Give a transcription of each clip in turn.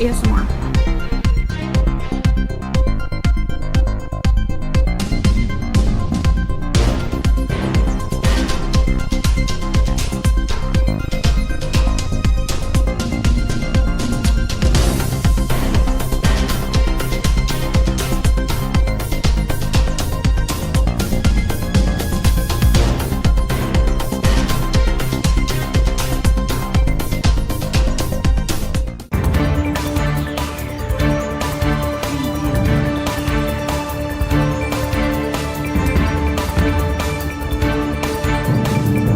ASMR.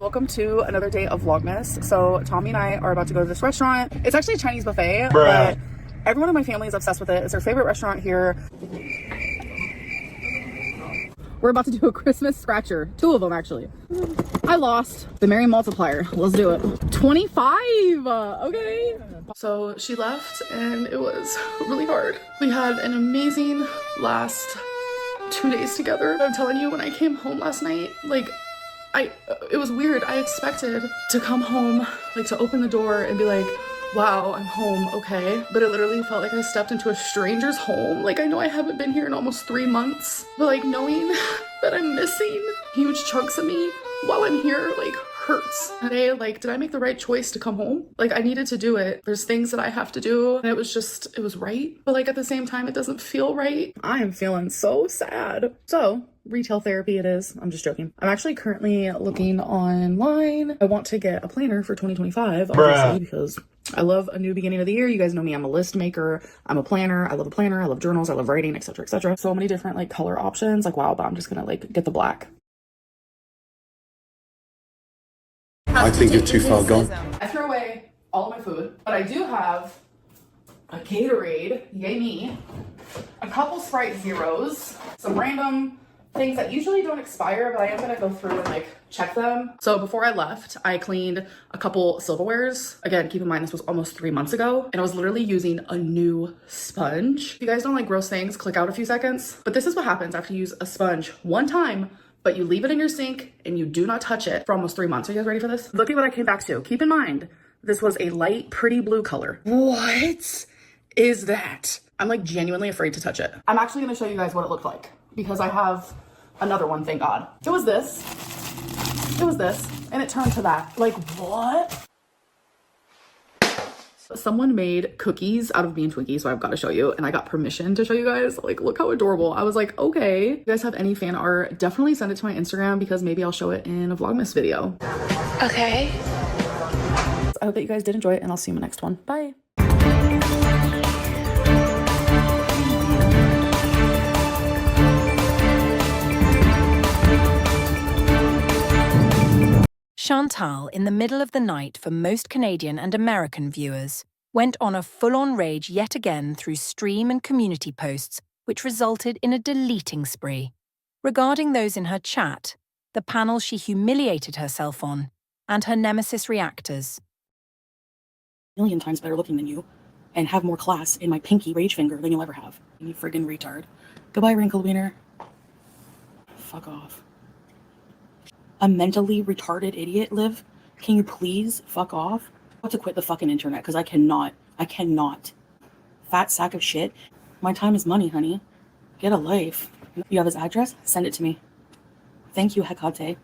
Welcome to another day of Vlogmas. So Tommy and I are about to go to this restaurant. It's actually a Chinese buffet, but everyone in my family is obsessed with it. It's their favorite restaurant here. We're about to do a Christmas scratcher. 2 of them, actually. I lost the Merry Multiplier. Let's do it. 25! Okay. So she left and it was really hard. We had an amazing last 2 days together. I'm telling you, when I came home last night, like, it was weird. I expected to come home, like to open the door and be like, wow, I'm home, okay. But it literally felt like I stepped into a stranger's home. Like, I know I haven't been here in almost 3 months, but like knowing that I'm missing huge chunks of me while I'm here, like, hurts. Today, like, did I make the right choice to come home? Like, I needed to do it. There's things that I have to do, and it was right. But like, at the same time, it doesn't feel right. I am feeling so sad. So, retail therapy it is. I'm just joking. I'm actually currently looking online. I want to get a planner for 2025, obviously, because I love a new beginning of the year. You guys know me. I'm a list maker. I'm a planner. I love a planner. I love journals. I love writing, etc., etc. So many different like color options. Like, wow, but I'm just gonna like get the black. I think you're too far gone. I threw away all of my food, but I do have a Gatorade, yay me, a couple Sprite Zeros, some random things that usually don't expire, but I am gonna go through and like check them. So before I left, I cleaned a couple silverwares. Again, keep in mind this was almost 3 months ago, and I was literally using a new sponge. If you guys don't like gross things, click out a few seconds. But this is what happens after you use a sponge one time, but you leave it in your sink and you do not touch it for almost 3 months. Are you guys ready for this? Look at what I came back to. Keep in mind, this was a light, pretty blue color. What is that? I'm like genuinely afraid to touch it. I'm actually gonna show you guys what it looked like because I have another one, thank God. It was this, and it turned to that. Like, what? Someone made cookies out of bean Twinkies, so I've got to show you, and I got permission to show you guys. Like, look how adorable. I was like, okay. If you guys have any fan art, definitely send it to my Instagram because maybe I'll show it in a Vlogmas video. Okay. I hope that you guys did enjoy it, and I'll see you in the next one. Bye. Chantal, in the middle of the night for most Canadian and American viewers, went on a full-on rage yet again through stream and community posts, which resulted in a deleting spree. Regarding those in her chat, the panel she humiliated herself on, and her nemesis reactors. Million times better looking than you, and have more class in my pinky rage finger than you'll ever have. You friggin' retard. Goodbye, wrinkle wiener. Fuck off. A mentally retarded idiot, Liv? Can you please fuck off? I have to quit the fucking internet because I cannot. Fat sack of shit. My time is money, honey. Get a life. You have his address? Send it to me. Thank you, Hecate.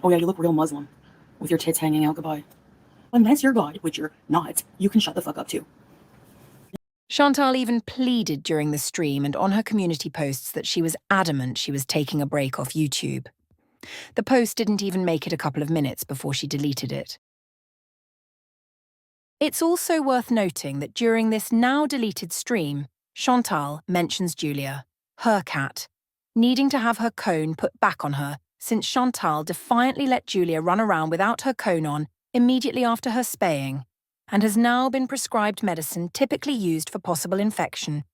Oh yeah, you look real Muslim with your tits hanging out. Goodbye. Unless you're God, which you're not, you can shut the fuck up too. Chantal even pleaded during the stream and on her community posts that she was adamant she was taking a break off YouTube. The post didn't even make it a couple of minutes before she deleted it. It's also worth noting that during this now deleted stream, Chantal mentions Julia, her cat, needing to have her cone put back on her since Chantal defiantly let Julia run around without her cone on immediately after her spaying, and has now been prescribed medicine typically used for possible infection.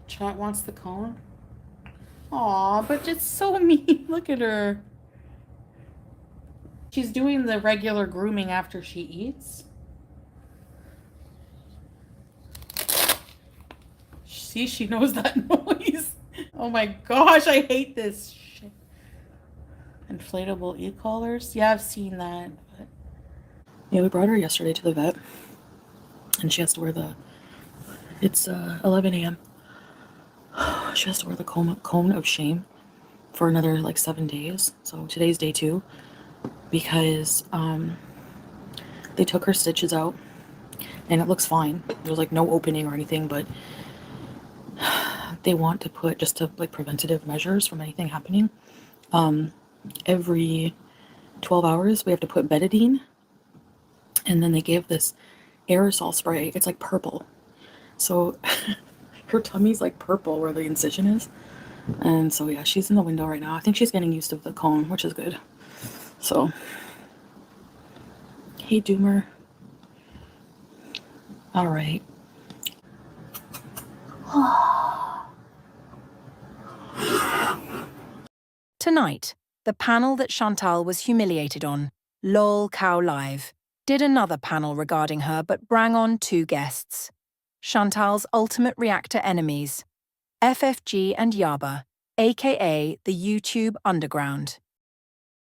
Chat wants the cone? Aw, but it's so mean. Look at her. She's doing the regular grooming after she eats. See, she knows that noise. Oh my gosh, I hate this shit. Inflatable e-collars? Yeah, I've seen that. But Yeah, we brought her yesterday to the vet, and she has to wear it's 11 a.m. She has to wear the cone of shame for another like 7 days. So today's day 2, because they took her stitches out, and it looks fine. There's like no opening or anything, but they want to put, just to like preventative measures from anything happening, every 12 hours we have to put betadine, and then they gave this aerosol spray. It's like purple, so her tummy's like purple where the incision is. And so yeah, she's in the window right now. I think she's getting used to the cone, which is good. So hey Doomer. All right. Tonight, the panel that Chantal was humiliated on, Lolcow Live, did another panel regarding her but brought on 2 guests. Chantal's ultimate reactor enemies, FFG and Yaba, aka the YouTube Underground.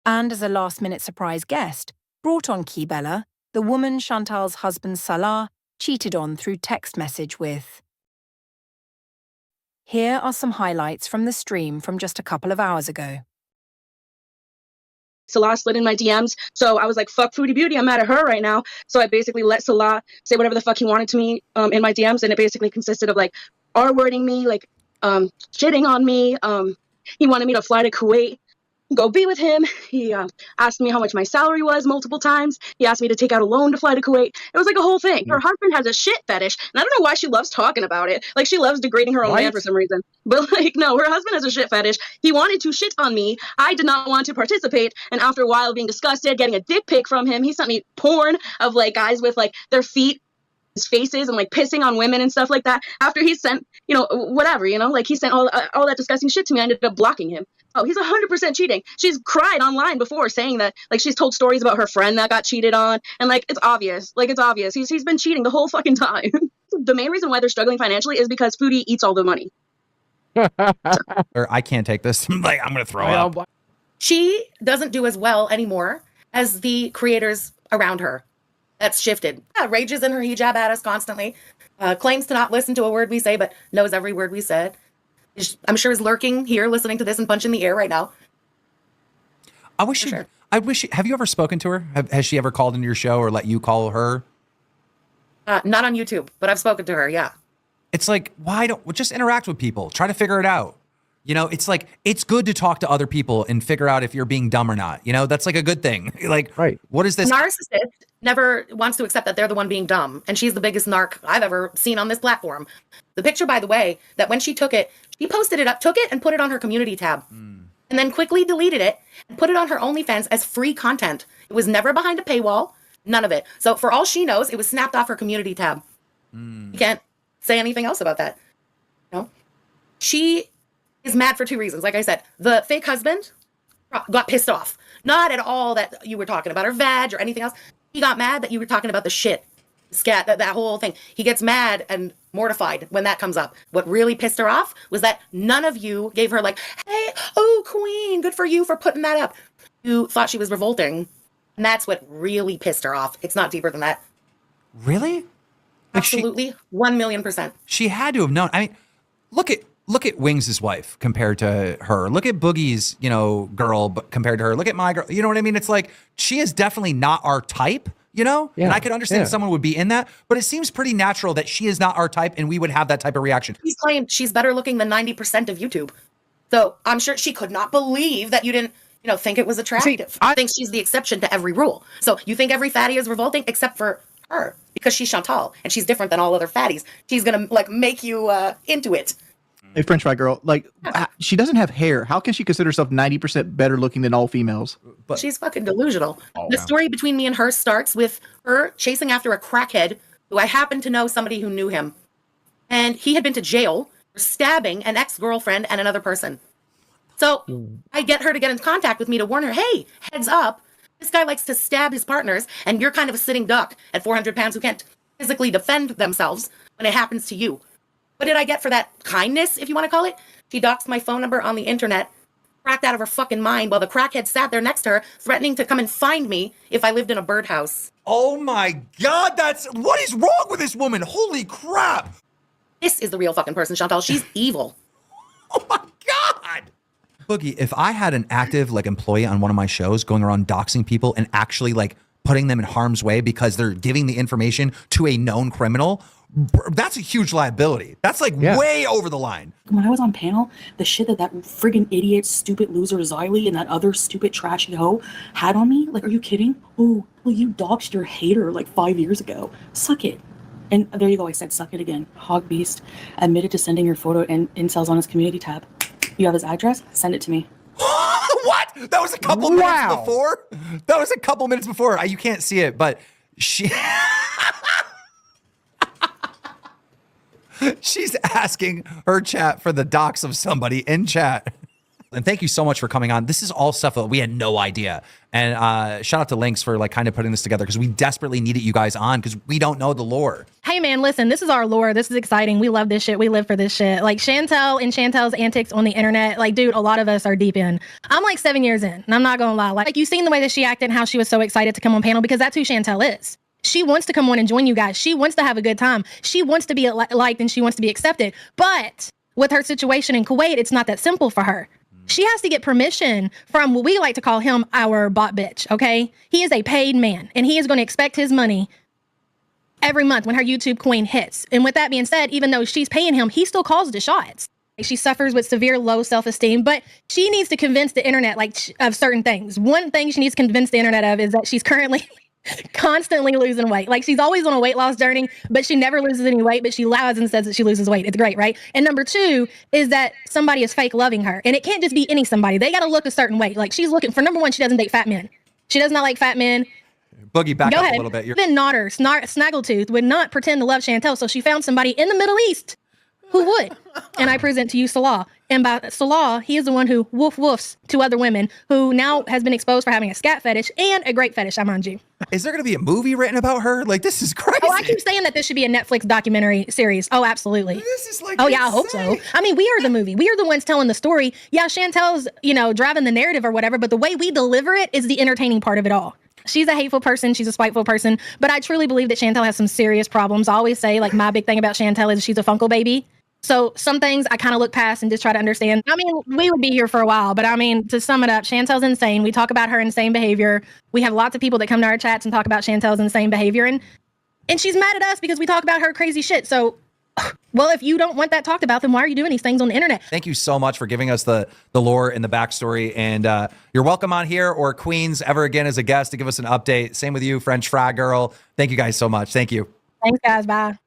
And as a last-minute surprise guest, brought on Kibella, the woman Chantal's husband Salah cheated on through text message with. Here are some highlights from the stream from just a couple of hours ago. Salah slid in my DMs, so I was like, fuck Foodie Beauty, I'm mad at her right now. So I basically let Salah say whatever the fuck he wanted to me in my DMs, and it basically consisted of like R-wording me, like shitting on me. He wanted me to fly to Kuwait, go be with him. He asked me how much my salary was multiple times. He asked me to take out a loan to fly to Kuwait. It was like a whole thing. Her husband has a shit fetish, and I don't know why she loves talking about it. Like, she loves degrading her own man for some reason. But like, no, her husband has a shit fetish. He wanted to shit on me. I did not want to participate, and after a while of being disgusted, getting a dick pic from him, he sent me porn of like guys with like their feet, his faces, and like pissing on women and stuff like that. After he sent, whatever, like he sent all that disgusting shit to me, I ended up blocking him. Oh, he's 100% cheating. She's cried online before saying that, like, she's told stories about her friend that got cheated on, and like it's obvious. He's been cheating the whole fucking time. The main reason why they're struggling financially is because Foodie eats all the money. Or I can't take this. Like, I'm gonna throw up. She doesn't do as well anymore as the creators around her. That's shifted. Yeah, rages in her hijab at us constantly. Claims to not listen to a word we say, but knows every word we said. I'm sure is lurking here, listening to this and punching the air right now. I wish have you ever spoken to her? Has she ever called into your show or let you call her? Not on YouTube, but I've spoken to her, yeah. It's like, just interact with people. Try to figure it out. It's like, it's good to talk to other people and figure out if you're being dumb or not. That's like a good thing. Like, right. What is this? Narcissist never wants to accept that they're the one being dumb. And she's the biggest narc I've ever seen on this platform. The picture, by the way, that when she took it, she posted it up, took it and put it on her community tab. And then quickly deleted it and put it on her OnlyFans as free content. It was never behind a paywall. None of it. So for all she knows, it was snapped off her community tab. You can't say anything else about that. She is mad for 2 reasons. Like I said, the fake husband got pissed off. Not at all that you were talking about her vag or anything else. He got mad that you were talking about the shit, scat, that whole thing. He gets mad and mortified when that comes up. What really pissed her off was that none of you gave her like, hey, oh, queen, good for you for putting that up. You thought she was revolting. And that's what really pissed her off. It's not deeper than that. Really? Absolutely. 1,000,000%. She had to have known. I mean, look at Wings' wife compared to her. Look at Boogie's, girl compared to her. Look at my girl. You know what I mean? It's like, she is definitely not our type, Yeah, and I could understand if someone would be in that, but it seems pretty natural that she is not our type and we would have that type of reaction. She's claimed she's better looking than 90% of YouTube. So I'm sure she could not believe that you didn't, think it was attractive. I think she's the exception to every rule. So you think every fatty is revolting except for her because she's Chantal and she's different than all other fatties. She's going to make you into it. Hey, French fry girl, she doesn't have hair. How can she consider herself 90% better looking than all females? But she's fucking delusional. The story between me and her starts with her chasing after a crackhead who I happen to know somebody who knew him. And he had been to jail for stabbing an ex-girlfriend and another person. So I get her to get in contact with me to warn her, hey, heads up, this guy likes to stab his partners and you're kind of a sitting duck at 400 pounds who can't physically defend themselves when it happens to you. What did I get for that kindness, if you want to call it? She doxed my phone number on the internet cracked out of her fucking mind while the crackhead sat there next to her, threatening to come and find me if I lived in a birdhouse. Oh my God, what is wrong with this woman? Holy crap. This is the real fucking person, Chantal. She's evil. Oh my God. Boogie, if I had an active like employee on one of my shows going around doxing people and actually like putting them in harm's way because they're giving the information to a known criminal, that's a huge liability. That's like way over the line. When I was on panel, the shit that friggin' idiot, stupid loser Xylee and that other stupid trashy hoe had on me, like, are you kidding? Oh, well, you doxed your hater like 5 years ago. Suck it. And there you go, I said suck it again. Hog Beast admitted to sending your photo and incels on his community tab. You have his address? Send it to me. What? That was a couple minutes before? That was a couple minutes before. You can't see it, but she's asking her chat for the docs of somebody in chat. And thank you so much for coming on. This is all stuff that we had no idea. And shout out to Lynx for like kind of putting this together because we desperately needed you guys on because we don't know the lore. Hey man, listen, this is our lore. This is exciting. We love this shit. We live for this shit. Like Chantal and Chantal's antics on the internet. Like, dude, a lot of us are deep in. I'm like 7 years in, and I'm not gonna lie. Like you've seen the way that she acted and how she was so excited to come on panel because that's who Chantal is. She wants to come on and join you guys. She wants to have a good time. She wants to be liked and she wants to be accepted. But with her situation in Kuwait, it's not that simple for her. She has to get permission from what we like to call him our bot bitch, okay? He is a paid man, and he is going to expect his money every month when her YouTube coin hits. And with that being said, even though she's paying him, he still calls the shots. She suffers with severe low self-esteem, but she needs to convince the internet of certain things. One thing she needs to convince the internet of is that she's currently constantly losing weight. Like she's always on a weight loss journey, but she never loses any weight, but she lies and says that she loses weight. It's great, right? And number two is that somebody is fake loving her. And it can't just be any somebody. They got to look a certain way. Like she's looking for, number one, she doesn't date fat men. She does not like fat men. Boogie, back Go up ahead. a little bit. Even Nodder, Snaggletooth would not pretend to love Chantal, so she found somebody in the Middle East who would. And I present to you Salah. And by Salah, he is the one who woof woofs to other women, who now has been exposed for having a scat fetish and a great fetish, I mind you. Is there going to be a movie written about her? Like, this is crazy. Oh, I keep saying that this should be a Netflix documentary series. Oh, absolutely. This is like, oh yeah, I hope so. I mean, we are the movie. We are the ones telling the story. Yeah, Chantal's, driving the narrative or whatever, but the way we deliver it is the entertaining part of it all. She's a hateful person. She's a spiteful person. But I truly believe that Chantal has some serious problems. I always say, like, my big thing about Chantal is she's a Funko baby. So some things I kind of look past and just try to understand. I mean, we would be here for a while, but I mean, to sum it up, Chantal's insane. We talk about her insane behavior. We have lots of people that come to our chats and talk about Chantal's insane behavior. And she's mad at us because we talk about her crazy shit. So, well, if you don't want that talked about, then why are you doing these things on the internet? Thank you so much for giving us the lore and the backstory. And you're welcome on here or Queens ever again as a guest to give us an update. Same with you, French Fry Girl. Thank you guys so much. Thank you. Thanks, guys. Bye.